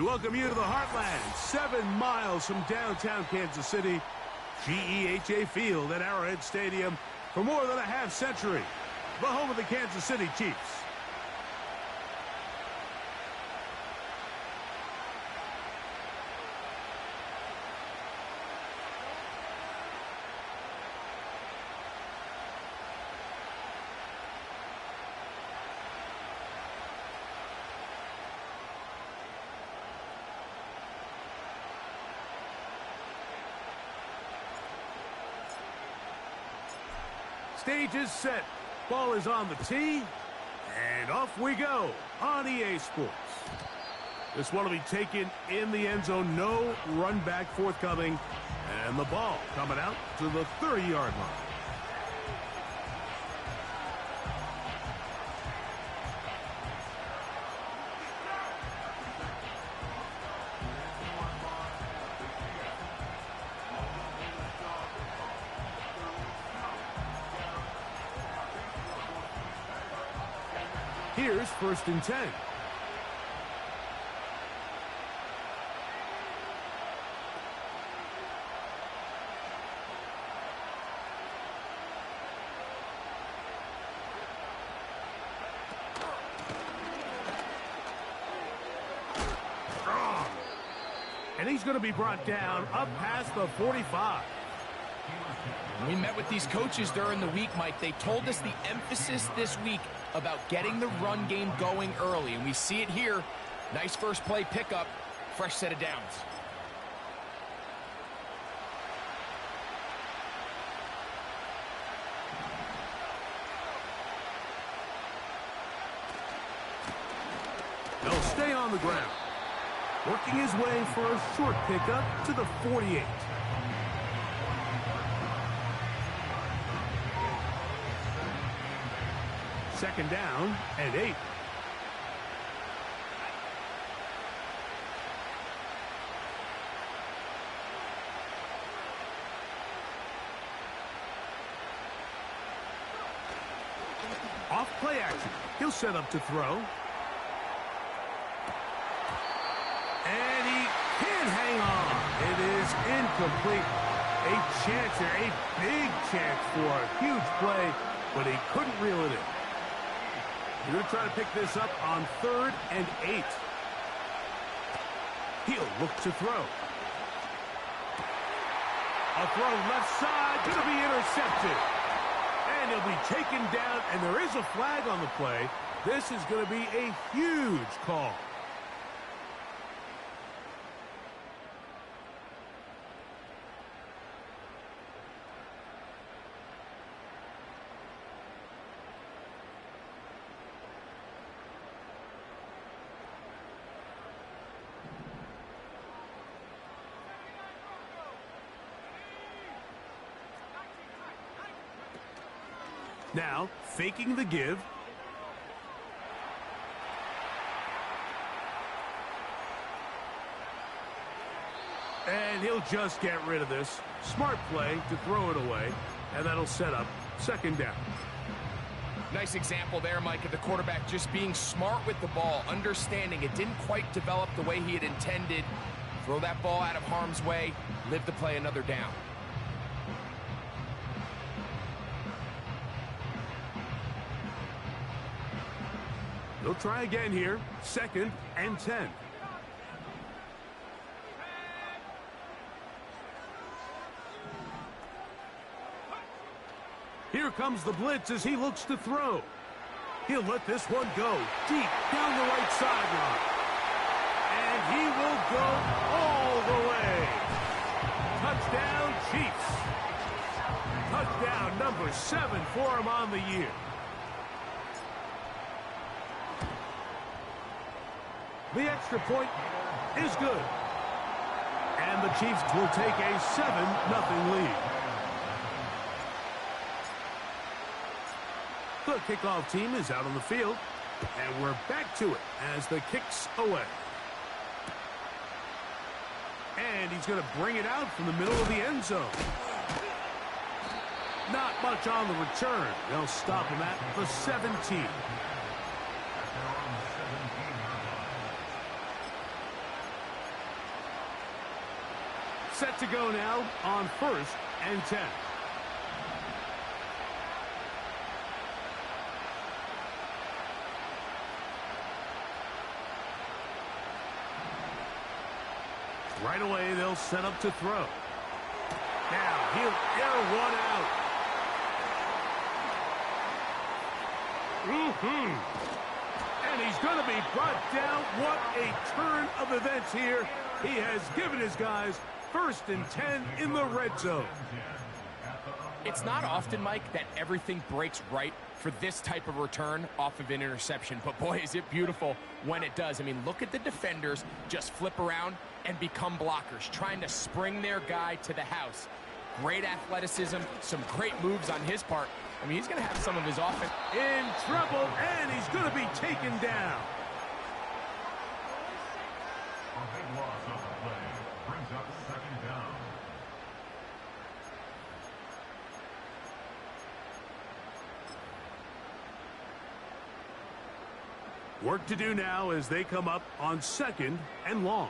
We welcome you to the Heartland, 7 miles from downtown Kansas City, GEHA Field at Arrowhead Stadium for more than a half century, the home of the Kansas City Chiefs. Stage is set. Ball is on the tee. And off we go on EA Sports. This one will be taken in the end zone. No run back forthcoming. And the ball coming out to the 30-yard line. Here's 1st and 10. And he's going to be brought down up past the 45. We met with these coaches during the week, Mike. They told us the emphasis this week about getting the run game going early, and we see it here. Nice first play pickup, fresh set of downs. They'll stay on the ground. Working his way for a short pickup to the 48. Second down and 8. Off play action. He'll set up to throw. And he can't hang on. It is incomplete. A chance here, a big chance for a huge play, but he couldn't reel it in. You're going to try to pick this up on 3rd and 8. He'll look to throw. A throw left side, going to be intercepted. And he'll be taken down, and there is a flag on the play. This is going to be a huge call. Now, faking the give. And he'll just get rid of this. Smart play to throw it away, and that'll set up 2nd down. Nice example there, Mike, of the quarterback just being smart with the ball, understanding it didn't quite develop the way he had intended. Throw that ball out of harm's way, live to play another down. They'll try again here. 2nd and 10. Here comes the blitz as he looks to throw. He'll let this one go deep down the right sideline. And he will go all the way. Touchdown, Chiefs. Touchdown number 7 for him on the year. The extra point is good. And the Chiefs will take a 7-0 lead. The kickoff team is out on the field. And we're back to it as the kick's away. And he's going to bring it out from the middle of the end zone. Not much on the return. They'll stop him at the 17. set to go now on 1st and 10. Right away, they'll set up to throw. Now, he'll air one out. And he's going to be brought down. What a turn of events here. He has given his guys 1st and 10 in the red zone. It's not often, Mike, that everything breaks right for this type of return off of an interception. But, boy, is it beautiful when it does. I mean, look at the defenders just flip around and become blockers, trying to spring their guy to the house. Great athleticism, some great moves on his part. I mean, he's going to have some of his offense. In trouble, and he's going to be taken down. A big loss on the play brings up 2nd down. Work to do now as they come up on 2nd and long.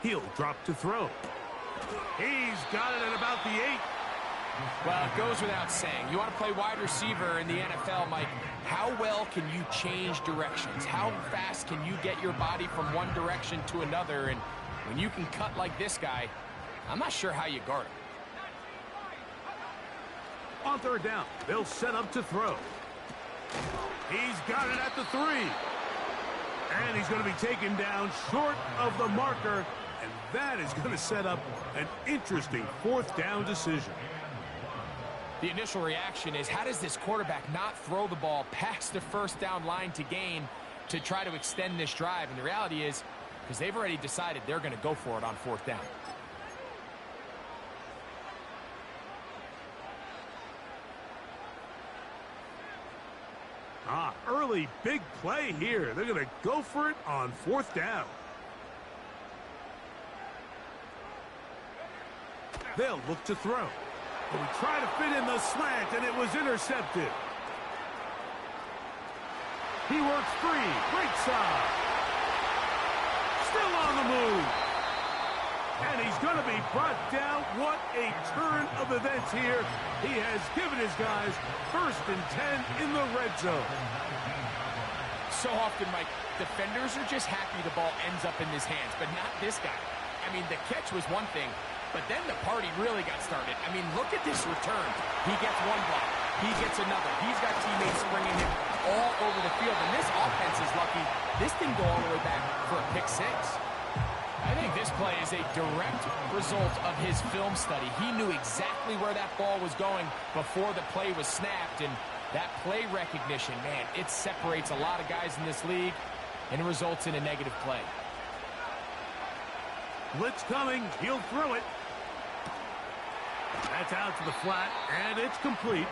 He'll drop to throw. He's got it at about the 8. Well, it goes without saying. You want to play wide receiver in the NFL, Mike, how well can you change directions? How fast can you get your body from one direction to another? And when you can cut like this guy, I'm not sure how you guard him. On 3rd down, they'll set up to throw. He's got it at the 3. And he's going to be taken down short of the marker. And that is going to set up an interesting 4th down decision. The initial reaction is, how does this quarterback not throw the ball past the 1st down line to gain to try to extend this drive? And the reality is, because they've already decided they're going to go for it on 4th down. Early big play here. They're going to go for it on 4th down. They'll look to throw. But we try to fit in the slant, and it was intercepted. He works free. Great side. Still on the move. And he's going to be brought down. What a turn of events here. He has given his guys 1st and 10 in the red zone. So often, Mike, defenders are just happy the ball ends up in his hands, but not this guy. I mean, the catch was one thing, but then the party really got started. I mean, look at this return. He gets one block. He gets another. He's got teammates springing him all over the field, and this offense is lucky. This didn't go all the way back for a pick 6. I think this play is a direct result of his film study. He knew exactly where that ball was going before the play was snapped, and that play recognition, man, it separates a lot of guys in this league and results in a negative play. Blitz coming. He'll throw it. That's out to the flat, and it's complete.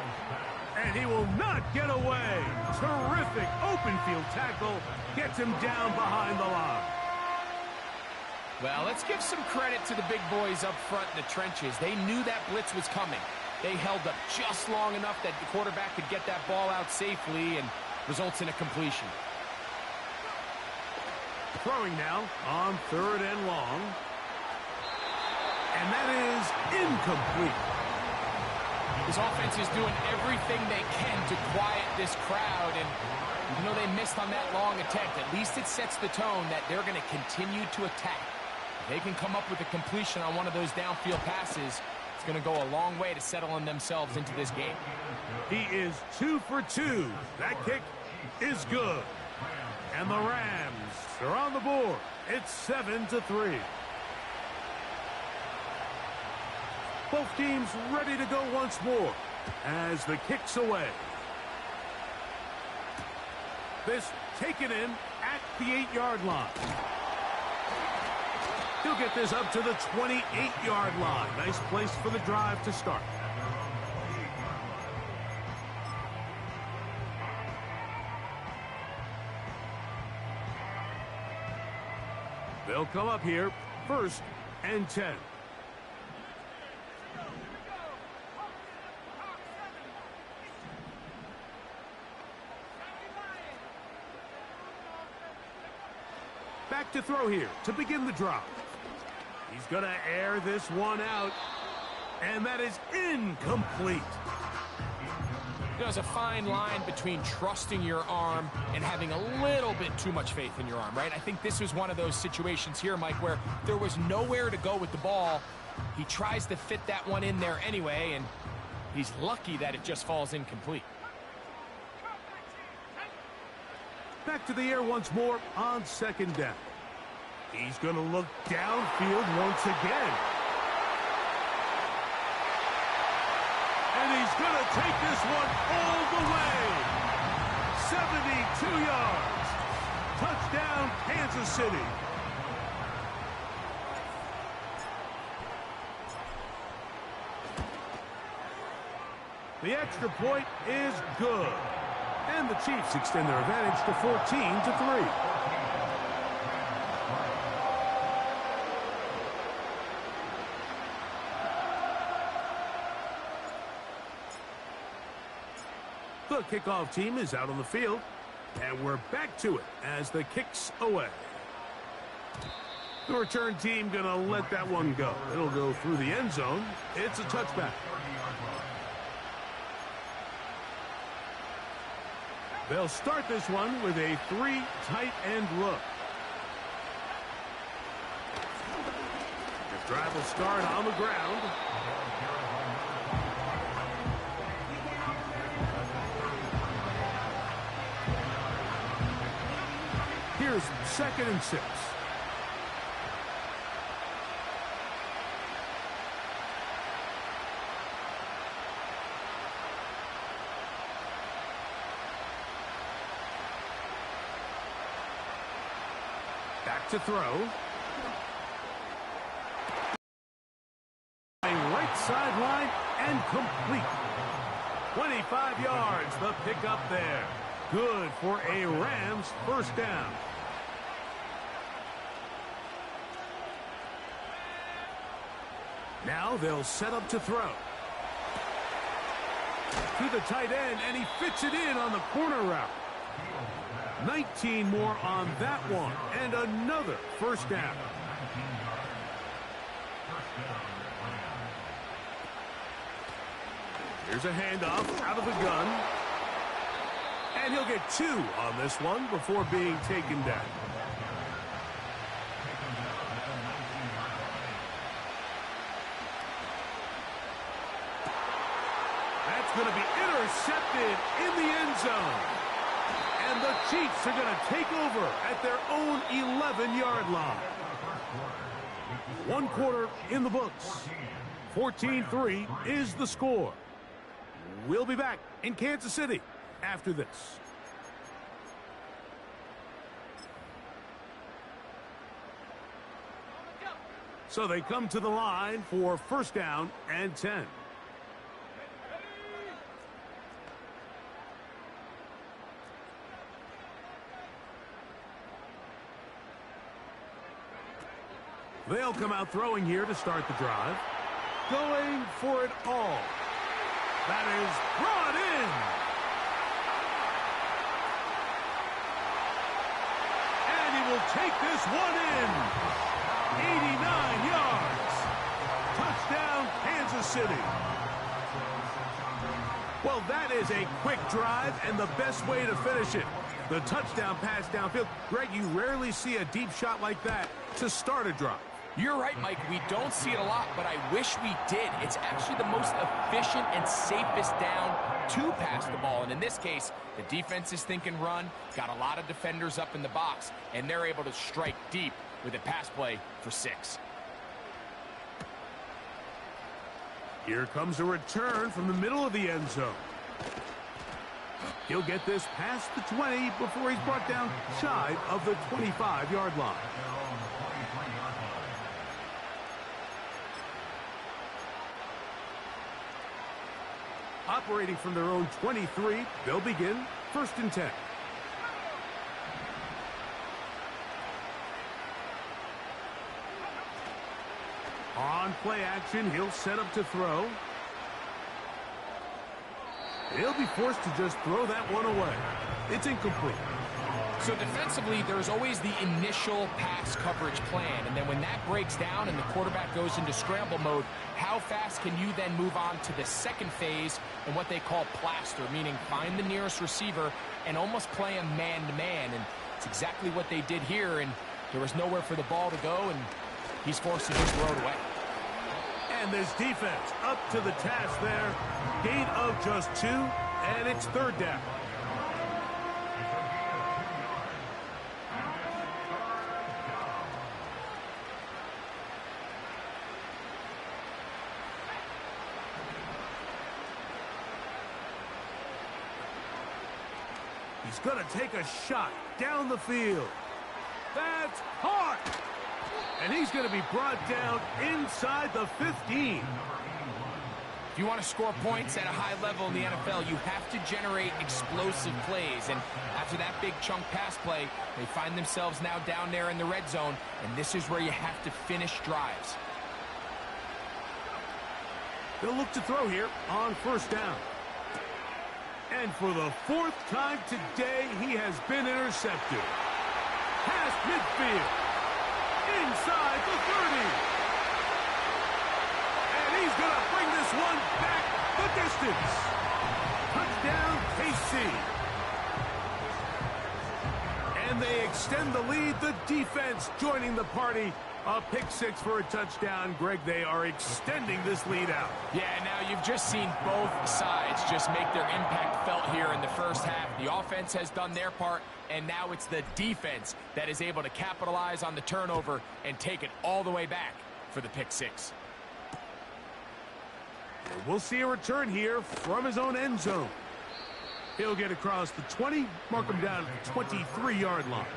And he will not get away. Terrific open field tackle. Gets him down behind the line. Well, let's give some credit to the big boys up front in the trenches. They knew that blitz was coming. They held up just long enough that the quarterback could get that ball out safely and results in a completion. Throwing now on 3rd and long. And that is incomplete. This offense is doing everything they can to quiet this crowd, and even though they missed on that long attempt, at least it sets the tone that they're going to continue to attack. If they can come up with a completion on one of those downfield passes, it's going to go a long way to settling themselves into this game. He is 2 for 2. That kick is good. And the Rams are on the board. It's 7-3. Both teams ready to go once more as the kick's away. This taken in at the 8-yard line. He'll get this up to the 28-yard line. Nice place for the drive to start. They'll come up here, 1st and 10. Back to throw here to begin the drive. He's going to air this one out. And that is incomplete. There's a fine line between trusting your arm and having a little bit too much faith in your arm, right? I think this was one of those situations here, Mike, where there was nowhere to go with the ball. He tries to fit that one in there anyway, and he's lucky that it just falls incomplete. Back to the air once more on second down. He's going to look downfield once again. And he's going to take this one all the way. 72 yards. Touchdown, Kansas City. The extra point is good. And the Chiefs extend their advantage to 14-3. The kickoff team is out on the field, and we're back to it as the kick's away. The return team going to let that one go. It'll go through the end zone. It's a touchback. They'll start this one with a 3 tight end look. The drive will start on the ground. Here's 2nd and 6. Back to throw. A right sideline and complete. 25 yards, the pickup there. Good for a Rams first down. Now they'll set up to throw. To the tight end, and he fits it in on the corner route. 19 more on that one, and another first down. Here's a handoff out of the gun. And he'll get 2 on this one before being taken down. That's going to be intercepted in the end zone. And the Chiefs are going to take over at their own 11-yard line. 1 quarter in the books. 14-3 is the score. We'll be back in Kansas City after this. So they come to the line for first down and 10. They'll come out throwing here to start the drive. Going for it all. That is brought in. And he will take this one in. 89 yards. Touchdown, Kansas City. Well, that is a quick drive and the best way to finish it. The touchdown pass downfield. Greg, you rarely see a deep shot like that to start a drive. You're right, Mike. We don't see it a lot, but I wish we did. It's actually the most efficient and safest down to pass the ball. And in this case, the defense is thinking run, got a lot of defenders up in the box, and they're able to strike deep with a pass play for 6. Here comes a return from the middle of the end zone. He'll get this past the 20 before he's brought down shy of the 25-yard line. Operating from their own 23, they'll begin 1st and 10. On play action, he'll set up to throw. He'll be forced to just throw that one away. It's incomplete. So defensively, there's always the initial pass coverage plan, and then when that breaks down and the quarterback goes into scramble mode, how fast can you then move on to the second phase and what they call plaster, meaning find the nearest receiver and almost play him man-to-man, and it's exactly what they did here, and there was nowhere for the ball to go, and he's forced to just throw it away. And this defense up to the task there. Gain of just 2, and it's third down. He's going to take a shot down the field. That's hard. And he's going to be brought down inside the 15. If you want to score points at a high level in the NFL, you have to generate explosive plays. And after that big chunk pass play, they find themselves now down there in the red zone. And this is where you have to finish drives. They'll look to throw here on first down. And for the 4th time today, he has been intercepted. Past midfield. Inside the 30. And he's going to bring this one back the distance. Touchdown, KC. And they extend the lead. The defense joining the party. A pick 6 for a touchdown. Greg, they are extending this lead out. Yeah, now you've just seen both sides just make their impact felt here in the first half. The offense has done their part, and now it's the defense that is able to capitalize on the turnover and take it all the way back for the pick 6. And we'll see a return here from his own end zone. He'll get across the 20, mark him down at the 23-yard line.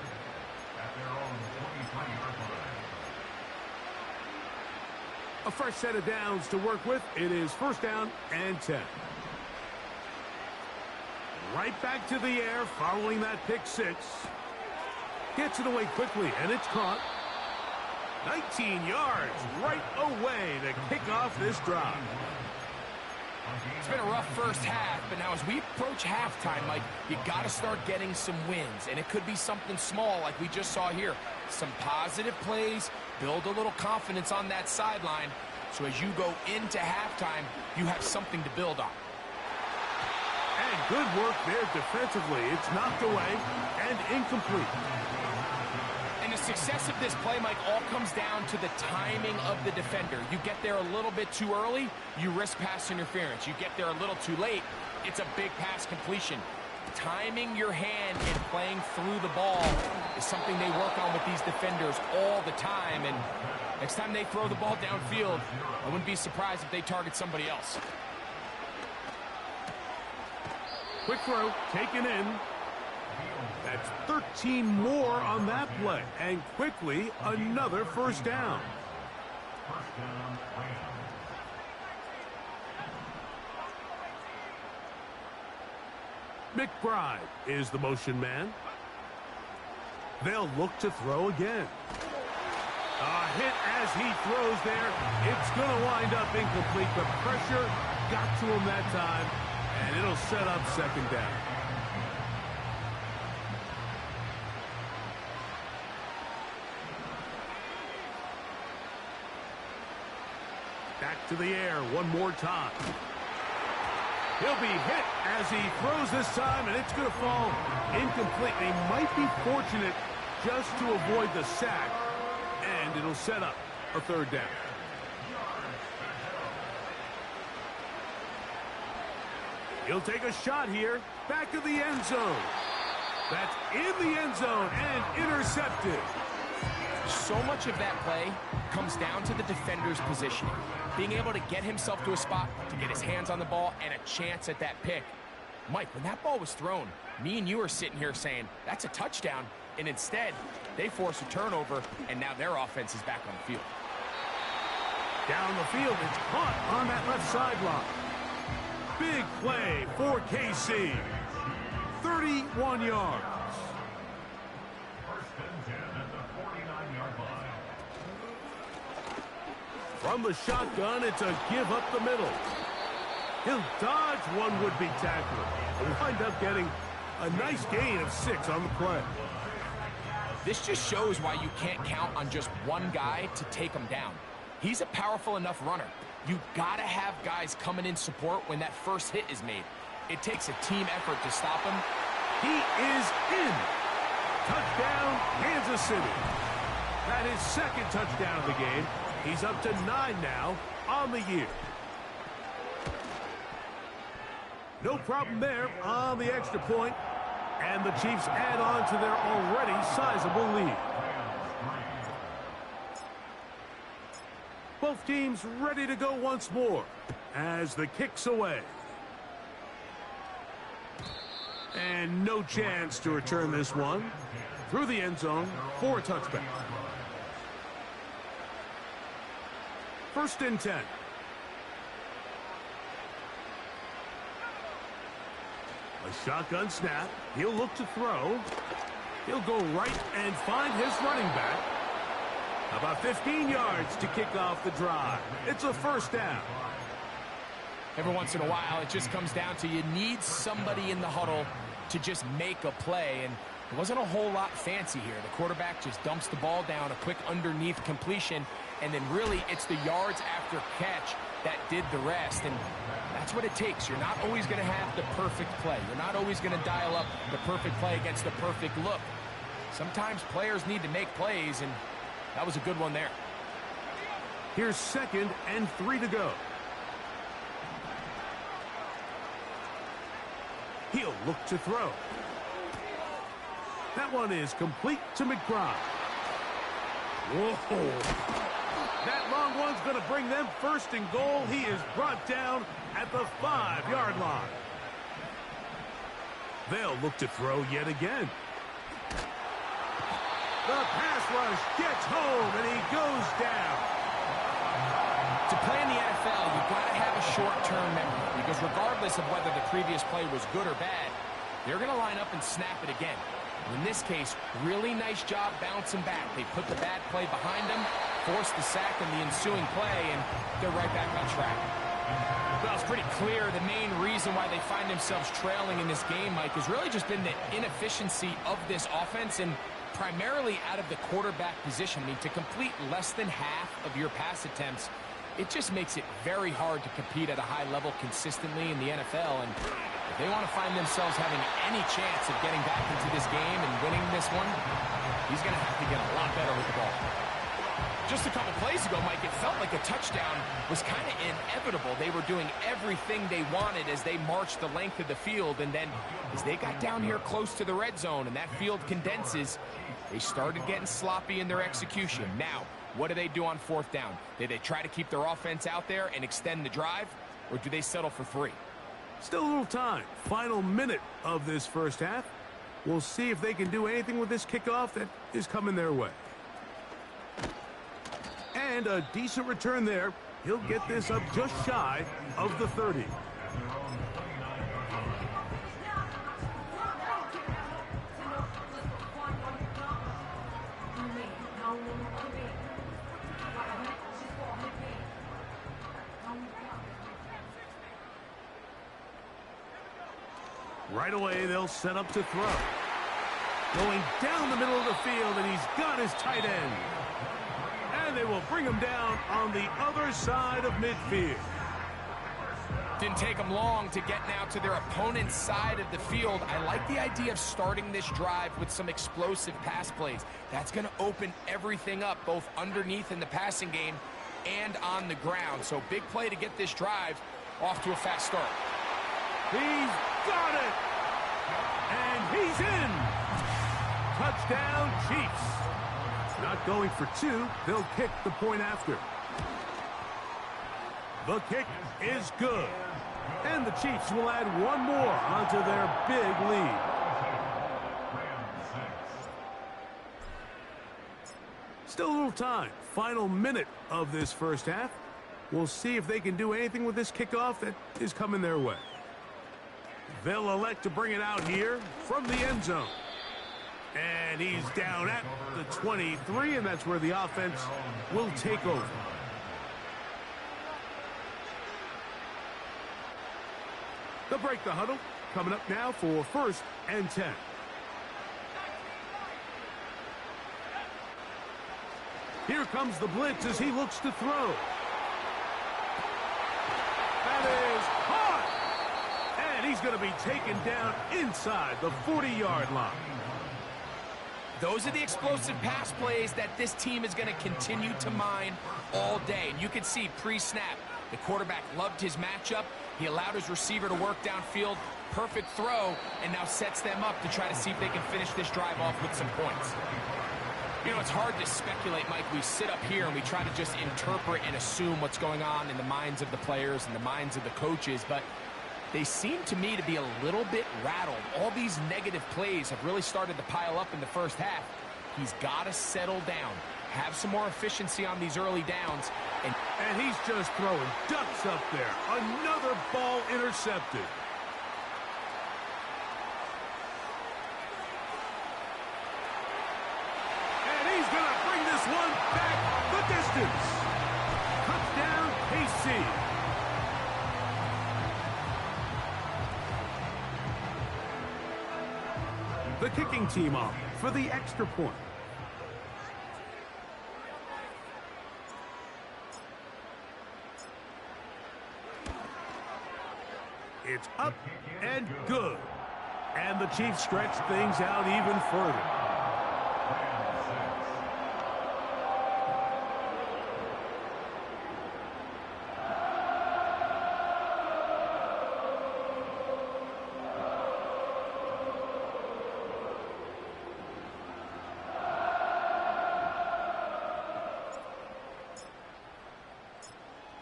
A fresh set of downs to work with. It is first down and 10. Right back to the air following that pick 6. Gets it away quickly, and it's caught. 19 yards right away to kick off this drive. It's been a rough first half, but now as we approach halftime, Mike, you got to start getting some wins, and it could be something small like we just saw here. Some positive plays, build a little confidence on that sideline, so as you go into halftime, you have something to build on. And good work there defensively. It's knocked away and incomplete. And the success of this play, Mike, all comes down to the timing of the defender. You get there a little bit too early, you risk pass interference. You get there a little too late, it's a big pass completion. Timing your hand and playing through the ball is something they work on with these defenders all the time. And next time they throw the ball downfield, I wouldn't be surprised if they target somebody else. Quick throw, taken in. That's 13 more on that play. And quickly, another first down. McBride is the motion man. They'll look to throw again. A hit as he throws there. It's going to wind up incomplete. The pressure got to him that time, and it'll set up second down. Back to the air one more time. He'll be hit as he throws this time, and it's going to fall incomplete. They might be fortunate just to avoid the sack, and it'll set up a third down. He'll take a shot here, back of the end zone. That's in the end zone and intercepted. So much of that play comes down to the defender's positioning. Being able to get himself to a spot, to get his hands on the ball, and a chance at that pick. Mike, when that ball was thrown, me and you are sitting here saying, that's a touchdown. And instead, they force a turnover, and now their offense is back on the field. Down the field, it's caught on that left sideline. Big play for KC. 31 yards. From the shotgun, it's a give up the middle. He'll dodge one would-be tackler and wind up getting A nice gain of 6 on the play. This just shows why you can't count on just one guy to take him down. He's a powerful enough runner. You gotta have guys coming in support when that first hit is made. It takes a team effort to stop him. He is in. Touchdown, Kansas City. That is second touchdown of the game. He's up to 9 now on the year. No problem there on the extra point. And the Chiefs add on to their already sizable lead. Both teams ready to go once more as the kick's away. And no chance to return this one through the end zone for a touchback. 1st and 10. A shotgun snap. He'll look to throw. He'll go right and find his running back. About 15 yards to kick off the drive. It's a 1st down. Every once in a while, it just comes down to you need somebody in the huddle to just make a play. And it wasn't a whole lot fancy here. The quarterback just dumps the ball down, a quick underneath completion, and then really it's the yards after catch that did the rest. And that's what it takes. You're not always going to have the perfect play. You're not always going to dial up the perfect play against the perfect look. Sometimes players need to make plays, and that was a good one there. Here's 2nd and 3 to go. He'll look to throw. That one is complete to McBride. Whoa. That long one's going to bring them 1st and goal. He is brought down at the 5-yard line. They'll look to throw yet again. The pass rush gets home, and he goes down. To play in the NFL, you've got to have a short-term memory, because regardless of whether the previous play was good or bad, they're going to line up and snap it again. In this case, really nice job bouncing back. They put the bad play behind them, forced the sack in the ensuing play, and they're right back on track. Well, it's pretty clear the main reason why they find themselves trailing in this game, Mike, has really just been the inefficiency of this offense, and primarily out of the quarterback position. I mean, to complete less than half of your pass attempts, it just makes it very hard to compete at a high level consistently in the NFL. And if they want to find themselves having any chance of getting back into this game and winning this one, he's going to have to get a lot better with the ball. Just a couple plays ago, Mike, it felt like a touchdown was kind of inevitable. They were doing everything they wanted as they marched the length of the field, and then as they got down here close to the red zone and that field condenses, they started getting sloppy in their execution. Now, what do they do on 4th down? Do they try to keep their offense out there and extend the drive, or do they settle for 3? Still a little time. Final minute of this first half. We'll see if they can do anything with this kickoff that is coming their way. And a decent return there. He'll get this up just shy of the 30. Right away, they'll set up to throw. Going down the middle of the field, and he's got his tight end. And they will bring him down on the other side of midfield. Didn't take them long to get now to their opponent's side of the field. I like the idea of starting this drive with some explosive pass plays. That's going to open everything up, both underneath in the passing game and on the ground. So big play to get this drive off to a fast start. He's got it! And he's in! Touchdown, Chiefs! Not going for 2. They'll kick the point after. The kick is good. And the Chiefs will add one more onto their big lead. Still a little time. Final minute of this first half. We'll see if they can do anything with this kickoff that is coming their way. They'll elect to bring it out here from the end zone. And he's down at the 23, and that's where the offense will take over. They'll break the huddle, coming up now for 1st and 10. Here comes the blitz as he looks to throw. That is hard. And he's going to be taken down inside the 40-yard line. Those are the explosive pass plays that this team is going to continue to mine all day. And you can see pre-snap, the quarterback loved his matchup. He allowed his receiver to work downfield. Perfect throw, and now sets them up to try to see if they can finish this drive off with some points. You know, it's hard to speculate, Mike. We sit up here and we try to just interpret and assume what's going on in the minds of the players and the minds of the coaches, but they seem to me to be a little bit rattled. All these negative plays have really started to pile up in the first half. He's got to settle down, have some more efficiency on these early downs. And he's just throwing ducks up there. Another ball intercepted. And he's going to bring this one back the distance. Touchdown, KC. The kicking team off for the extra point. It's up and good. And the Chiefs stretch things out even further.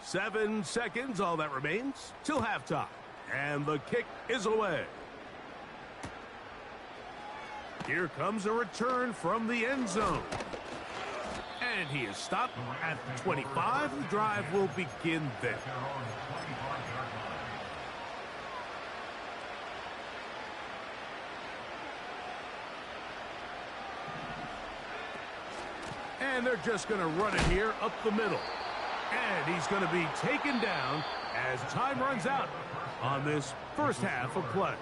Seven seconds, all that remains, till halftime. And the kick is away. Here comes a return from the end zone. And he is stopped at the 25. The drive will begin there. And they're just going to run it here up the middle. And he's going to be taken down as time runs out on this first half of play.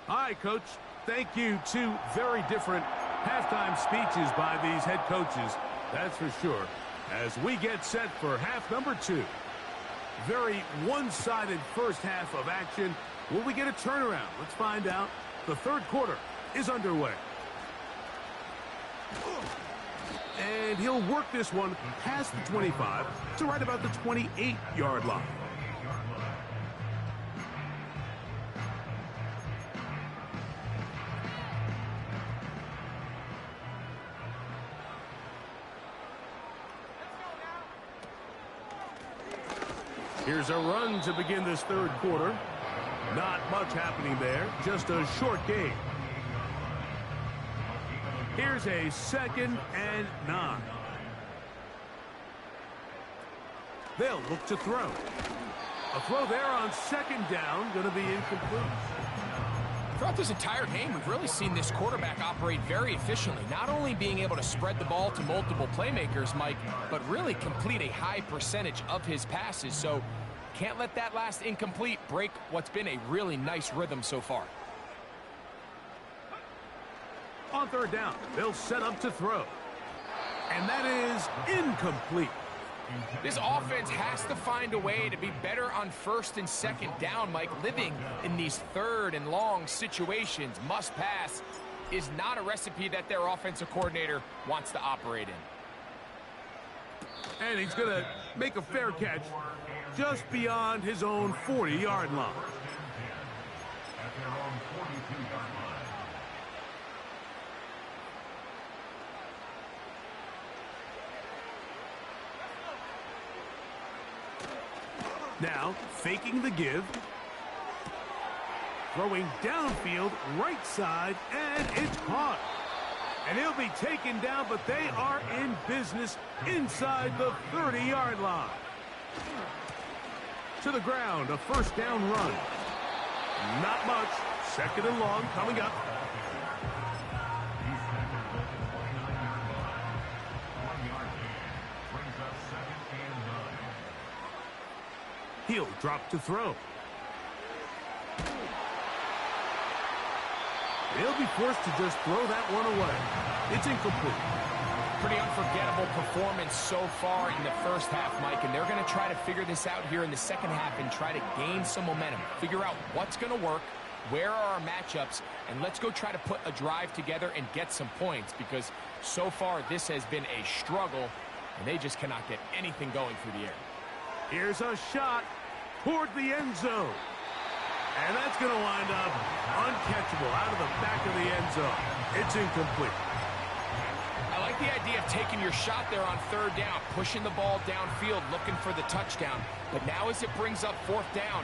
All right, Coach. Thank you. Two very different halftime speeches by these head coaches, that's for sure, as we get set for half number 2. Very one-sided first half of action. Will we get a turnaround? Let's find out. The third quarter is underway. And he'll work this one past the 25 to right about the 28-yard line. Here's a run to begin this third quarter. Not much happening there, just a short game. Here's a 2nd and 9. They'll look to throw. A throw there on 2nd down, going to be incomplete. Throughout this entire game, we've really seen this quarterback operate very efficiently, not only being able to spread the ball to multiple playmakers, Mike, but really complete a high percentage of his passes. So can't let that last incomplete break what's been a really nice rhythm so far. On 3rd down, they'll set up to throw. And that is incomplete. This offense has to find a way to be better on 1st and 2nd down, Mike. Living in these 3rd and long situations, must pass, is not a recipe that their offensive coordinator wants to operate in. And he's going to make a fair catch just beyond his own 40-yard line. At their own 42-yard line. Now, faking the give. Throwing downfield, right side, and it's caught. And he'll be taken down, but they are in business inside the 30-yard line. To the ground, a first down run. Not much. Second and long coming up. He'll drop to throw. He'll be forced to just throw that one away. It's incomplete. Pretty unforgettable performance so far in the first half, Mike, and they're going to try to figure this out here in the second half and try to gain some momentum, figure out what's going to work, where are our matchups, and let's go try to put a drive together and get some points, because so far this has been a struggle, and they just cannot get anything going through the air. Here's a shot toward the end zone. And that's going to wind up uncatchable out of the back of the end zone. It's incomplete. I like the idea of taking your shot there on third down, pushing the ball downfield, looking for the touchdown. But now as it brings up fourth down,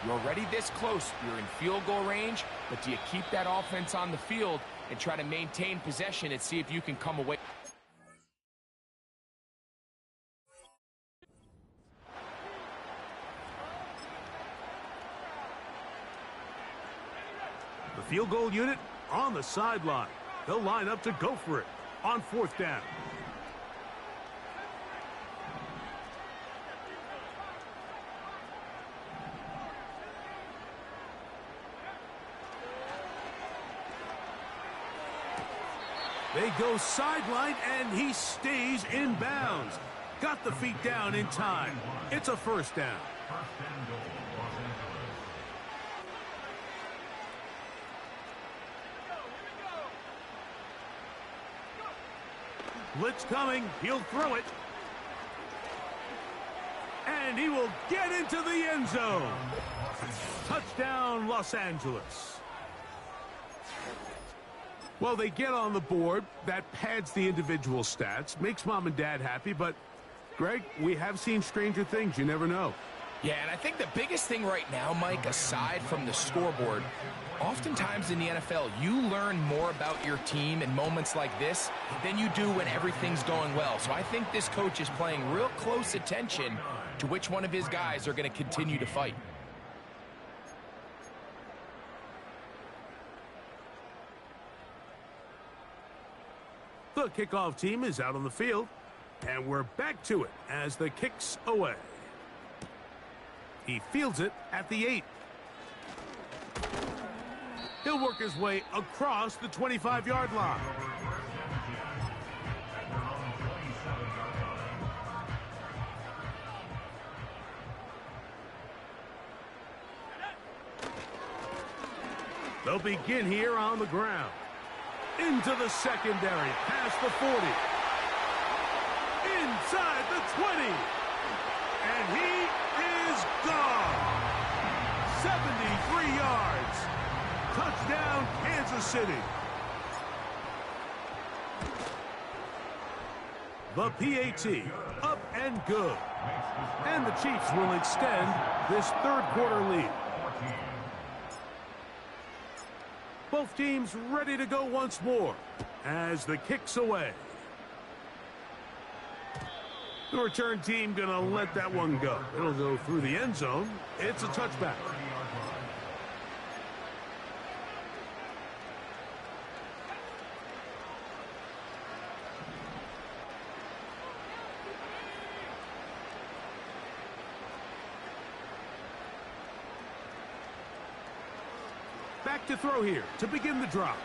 you're already this close. You're in field goal range, but do you keep that offense on the field and try to maintain possession and see if you can come away? The field goal unit on the sideline. They'll line up to go for it on fourth down. They go sideline, and he stays in bounds. Got the feet down in time. It's a first down. Blitz coming. He'll throw it. And he will get into the end zone. Touchdown, Los Angeles. Well, they get on the board. That pads the individual stats, makes mom and dad happy. But, Greg, we have seen stranger things. You never know. Yeah, and I think the biggest thing right now, Mike, aside from the scoreboard, oftentimes in the NFL, you learn more about your team in moments like this than you do when everything's going well. So I think this coach is paying real close attention to which one of his guys are going to continue to fight. The kickoff team is out on the field, and we're back to it as the kick's away. He fields it at the 8. He'll work his way across the 25-yard line. They'll begin here on the ground. Into the secondary, past the 40. Inside the 20. And he is gone. 73 yards. Touchdown, Kansas City. The PAT, up and good. And the Chiefs will extend this third quarter lead. Both teams ready to go once more as the kick's away. The return team going to let that one go. It'll go through the end zone. It's a touchback. Back to throw here to begin the drop.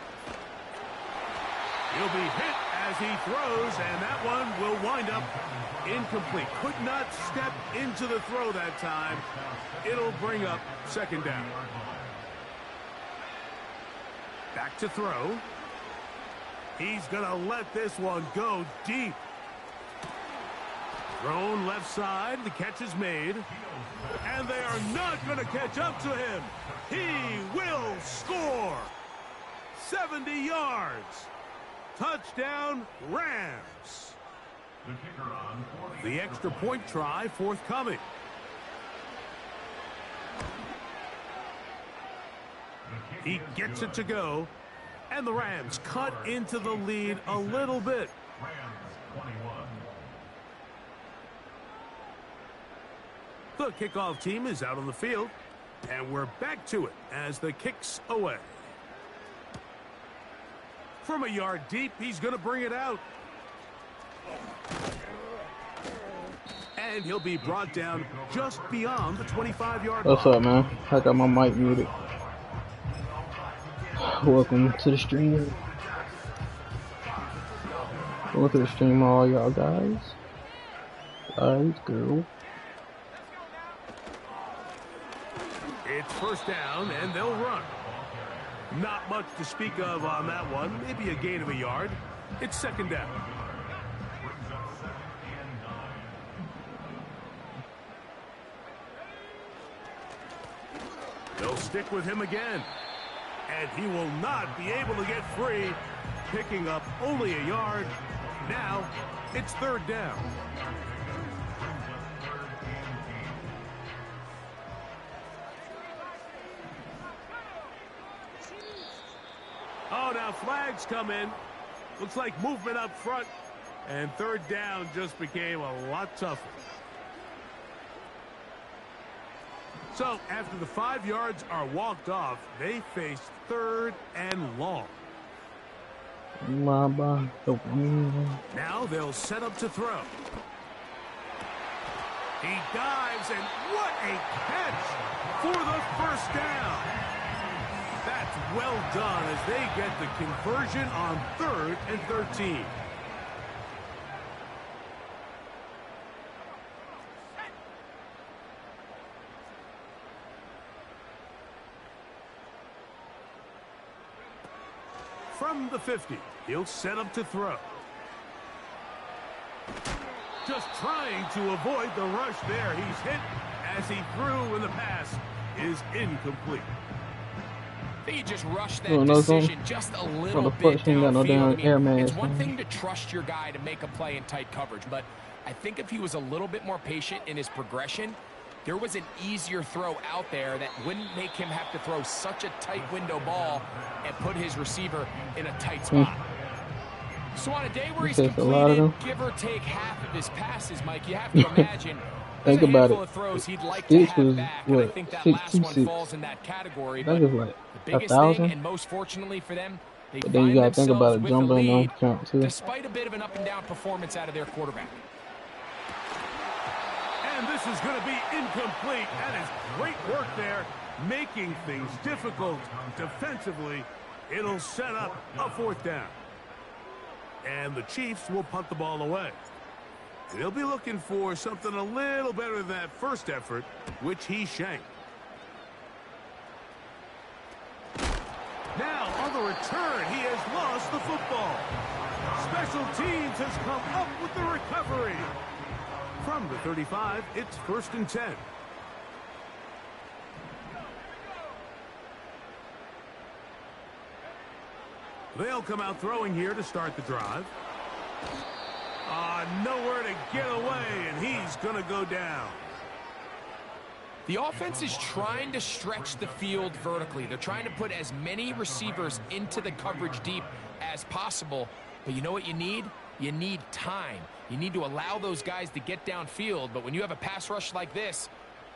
He'll be hit as he throws, and that one will wind up incomplete. Could not step into the throw that time. It'll bring up second down. Back to throw. He's going to let this one go deep. Thrown left side. The catch is made. And they are not going to catch up to him. He will score. 70 yards. Touchdown, Rams. The extra point try forthcoming. He gets it to go. And the Rams cut into the lead a little bit. Rams 21. The kickoff team is out on the field. And we're back to it as the kick's away. From a yard deep, he's going to bring it out. And he'll be brought down just beyond the 25-yard line. What's up, man? I got my mic muted. Welcome to the stream. Welcome to the stream, all y'all guys. Guys, girl. It's first down, and they'll run. Not much to speak of on that one. Maybe a gain of a yard. It's second down. They'll stick with him again. And he will not be able to get free. Picking up only a yard. Now, it's third down. Oh, now flags come in. Looks like movement up front. And third down just became a lot tougher. So, after the 5 yards are walked off, they face third and long. Now they'll set up to throw. He dives, and what a catch for the first down. That's well done as they get the conversion on 3rd and 13. From the 50, he'll set up to throw. Just trying to avoid the rush there. He's hit as he threw, and the pass is incomplete. I think he just rushed that decision just a little bit downfield. It's one thing to trust your guy to make a play in tight coverage, but I think if he was a little bit more patient in his progression, there was an easier throw out there that wouldn't make him have to throw such a tight window ball and put his receiver in a tight spot. So on a day where he's completed, give or take half of his passes, Mike, you have to imagine think about it. of throws he'd like to have back, and I think that last one falls in that category. But like the biggest thing, and most fortunately for them, they but then you gotta think about it, with jumping the lead, count too. despite a bit of an up-and-down performance out of their quarterback. And this is going to be incomplete. That is great work there, making things difficult defensively. It'll set up a fourth down. And the Chiefs will punt the ball away. They'll be looking for something a little better than that first effort, which he shanked. Now, on the return, he has lost the football. Special teams has come up with the recovery. From the 35, it's 1st and 10. They'll come out throwing here to start the drive. Nowhere to get away, and he's going to go down. The offense is trying to stretch the field vertically. They're trying to put as many receivers into the coverage deep as possible. But you know what you need? You need time. You need to allow those guys to get downfield. But when you have a pass rush like this,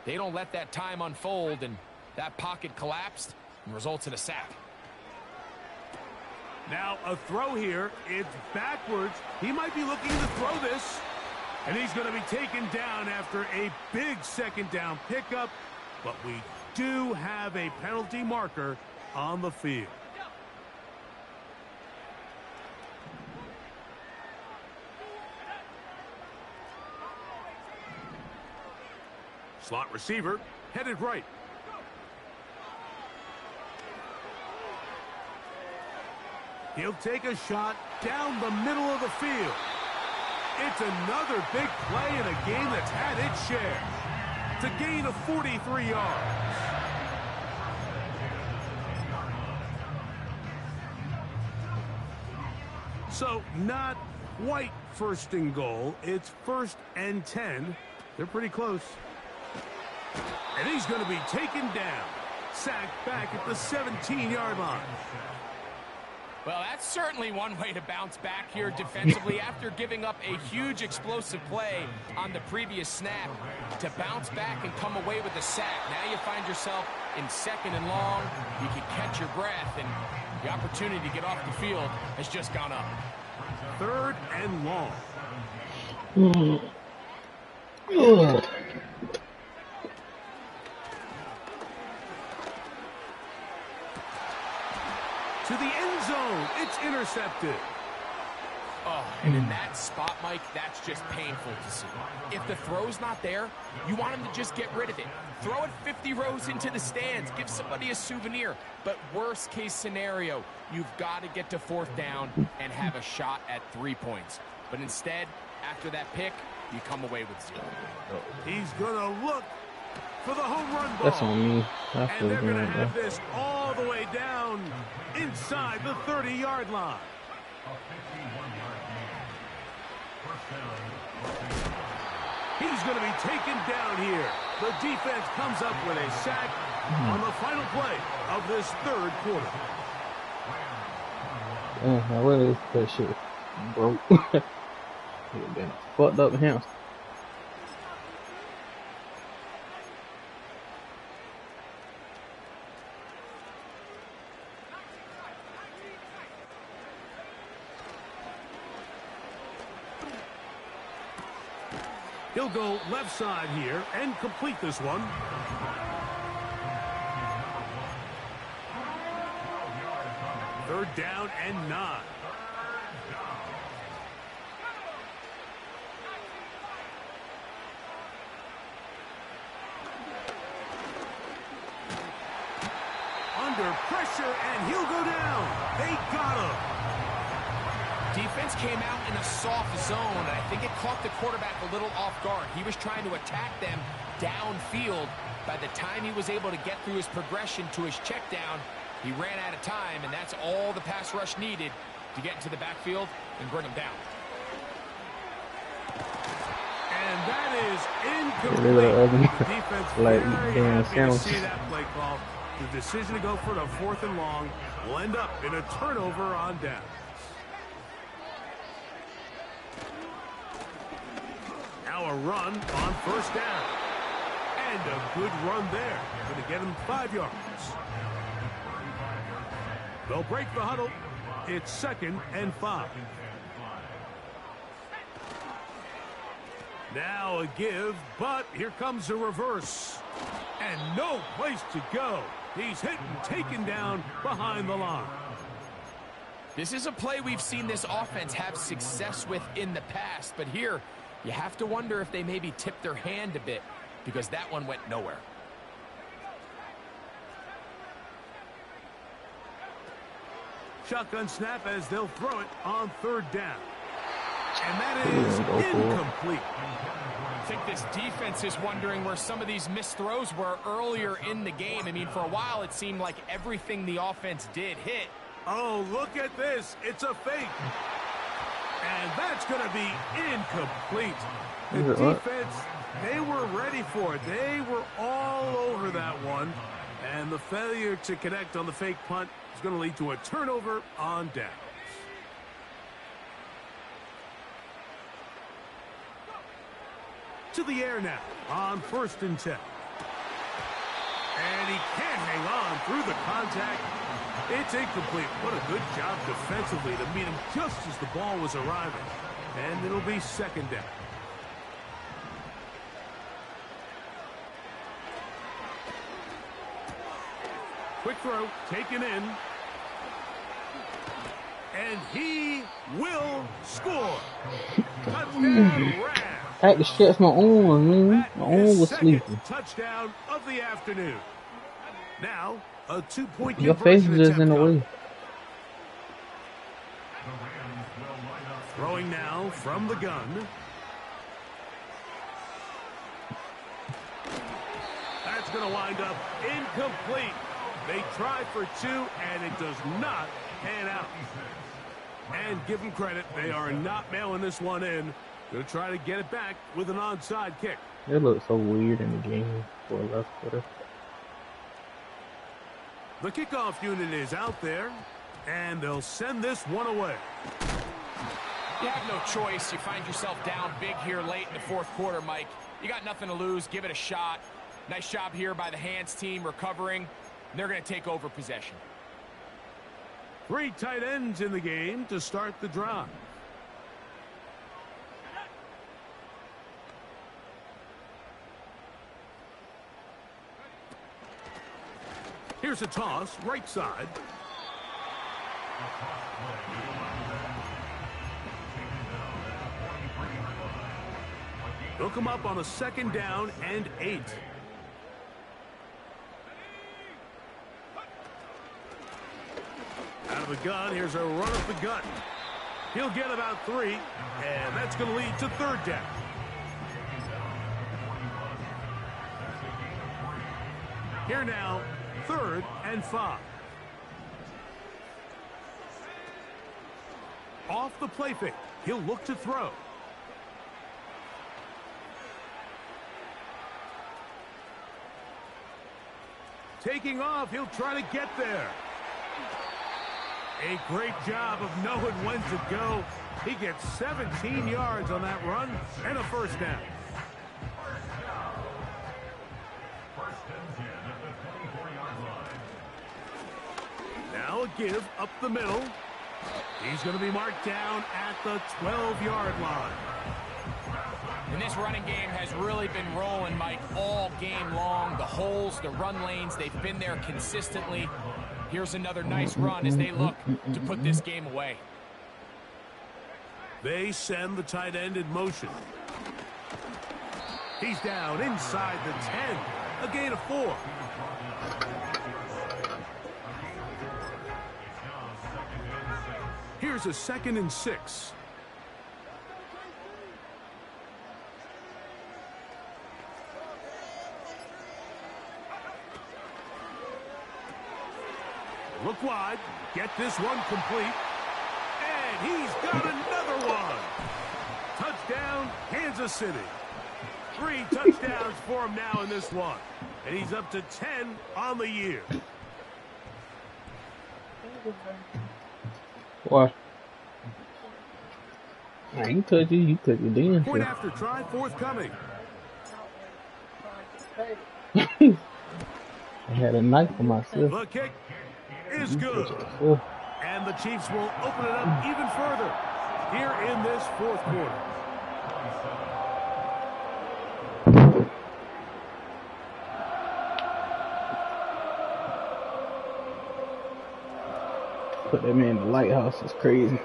they don't let that time unfold, and that pocket collapsed and results in a sack. Now a throw here. It's backwards. He might be looking to throw this. And he's going to be taken down after a big second down pickup. But we do have a penalty marker on the field. Slot receiver headed right. He'll take a shot down the middle of the field. It's another big play in a game that's had its share. It's a gain of 43 yards. So not quite 1st and goal. It's 1st and 10. They're pretty close. And he's going to be taken down. Sacked back at the 17-yard line. Well, that's certainly one way to bounce back here defensively after giving up a huge explosive play on the previous snap. To bounce back and come away with a sack. Now you find yourself in 2nd and long. You can catch your breath, and the opportunity to get off the field has just gone up. 3rd and long. To the end zone, it's intercepted. Oh, and in that spot, Mike, that's just painful to see. If the throw's not there, you want him to just get rid of it. Throw it 50 rows into the stands. Give somebody a souvenir. But worst case scenario, you've got to get to 4th down and have a shot at 3 points. But instead, after that pick, you come away with 0. He's going to look for the home run ball. That's on me. And they're going to have this all the way down inside the 30-yard line. He's going to be taken down here. The defense comes up with a sack on the final play of this 3rd quarter. I really that shit broke. It been a fucked up hamster. He'll go left side here and complete this one. Third down and 9. Under pressure, and he'll go down. They got him. Defense came out in a soft zone, and I think it caught the quarterback a little off guard. He was trying to attack them downfield. By the time he was able to get through his progression to his check down, he ran out of time, and that's all the pass rush needed to get into the backfield and bring him down. And that is incomplete. The defense like very happy to see that play call. The decision to go for the 4th and long will end up in a turnover on down. Now a run on 1st down. And a good run there. Going to get him 5 yards. They'll break the huddle. It's 2nd and 5. Now a give, but here comes a reverse. And no place to go. He's hit and taken down behind the line. This is a play we've seen this offense have success with in the past, but here you have to wonder if they maybe tipped their hand a bit because that one went nowhere. Shotgun snap as they'll throw it on 3rd down. And that is incomplete. I think this defense is wondering where some of these missed throws were earlier in the game. I mean, for a while it seemed like everything the offense did hit. Oh, look at this. It's a fake. And that's going to be incomplete. The defense, they were ready for it. They were all over that one. And the failure to connect on the fake punt is going to lead to a turnover on down. To the air now on 1st and 10. And he can't hang on through the contact. It's incomplete. What a good job defensively to meet him just as the ball was arriving. And it'll be 2nd down. Quick throw, taken in. And he will score. Touchdown, Rams. I had to stretch my arm, man. My arm was sleeping. Touchdown of the afternoon. Now, a 2-point Your face is just in the way. Throwing now from the gun. That's going to wind up incomplete. They try for 2, and it does not pan out. And give them credit, they are not mailing this one in. Going to try to get it back with an onside kick. It looks so weird in the game for a left footer. The kickoff unit is out there. And they'll send this one away. You have no choice. You find yourself down big here late in the fourth quarter, Mike. You got nothing to lose. Give it a shot. Nice job here by the hands team recovering. They're going to take over possession. 3 tight ends in the game to start the drive. Here's a toss, right side. They'll come up on a 2nd down and 8. Out of the gun, here's a run up the gut. He'll get about 3, and that's going to lead to 3rd down. Here now, 3rd and 5. Off the play fake, he'll look to throw. Taking off, he'll try to get there. A great job of knowing when to go. He gets 17 yards on that run and a 1st down. Now a give up the middle. He's going to be marked down at the 12-yard line. And this running game has really been rolling, Mike, all game long. The holes, the run lanes, they've been there consistently. Here's another nice run as they look to put this game away. They send the tight end in motion. He's down inside the 10. A gain of 4. Here's a 2nd and 6. Look wide, get this one complete, and he's got another one. Touchdown, Kansas City. 3 touchdowns for him now in this one, and he's up to 10 on the year. What? I ain't touch you, you took it in. Point after try forthcoming. I had a knife for myself. The kick is good. And the Chiefs will open it up even further here in this 4th quarter. Put that man in the lighthouse. It's crazy.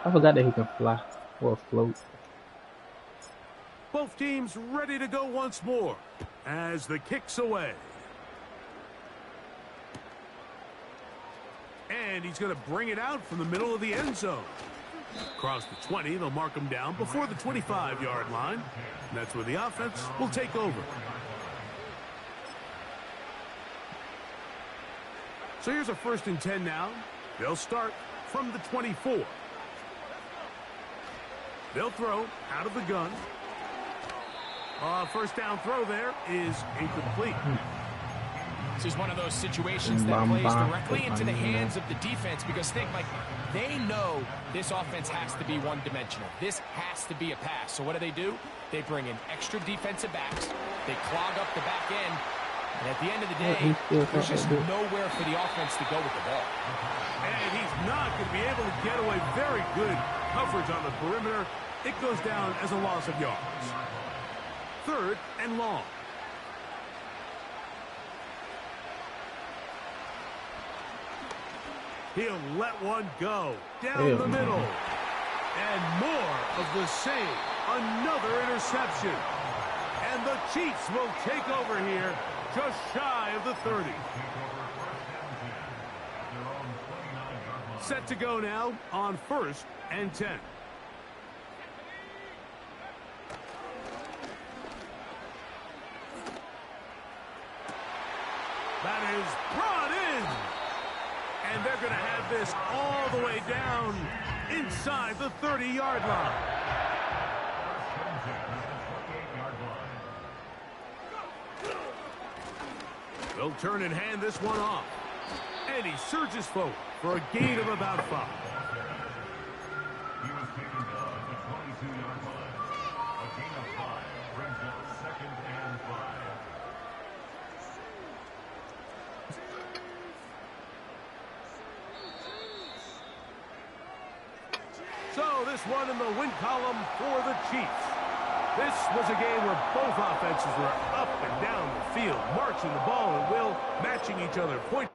I forgot that he can fly or float. Both teams ready to go once more as the kick's away. And he's going to bring it out from the middle of the end zone. Across the 20, they'll mark him down before the 25-yard line. And that's where the offense will take over. So here's a 1st and 10 now. They'll start from the 24. They'll throw out of the gun. 1st down throw there is incomplete. This is one of those situations that plays directly into the hands of the defense because think, Mike, they know this offense has to be one-dimensional. This has to be a pass. So what do? They bring in extra defensive backs. They clog up the back end. And at the end of the day, there's just nowhere for the offense to go with the ball. And he's not going to be able to get away. Very good coverage on the perimeter. It goes down as a loss of yards. 3rd and long. He'll let one go down the middle. And more of the same. Another interception. And the Chiefs will take over here just shy of the 30. Set to go now on 1st and 10. That is brought in. And they're going to have this all the way down inside the 30-yard line. They'll turn and hand this one off. And he surges forward for a gain of about 5. He was taken down at the 22-yard line. A gain of 5 brings up 2nd and 5. So this one in the win column for the Chiefs. This was a game where both offenses were up and down the field, marching the ball at will, matching each other point.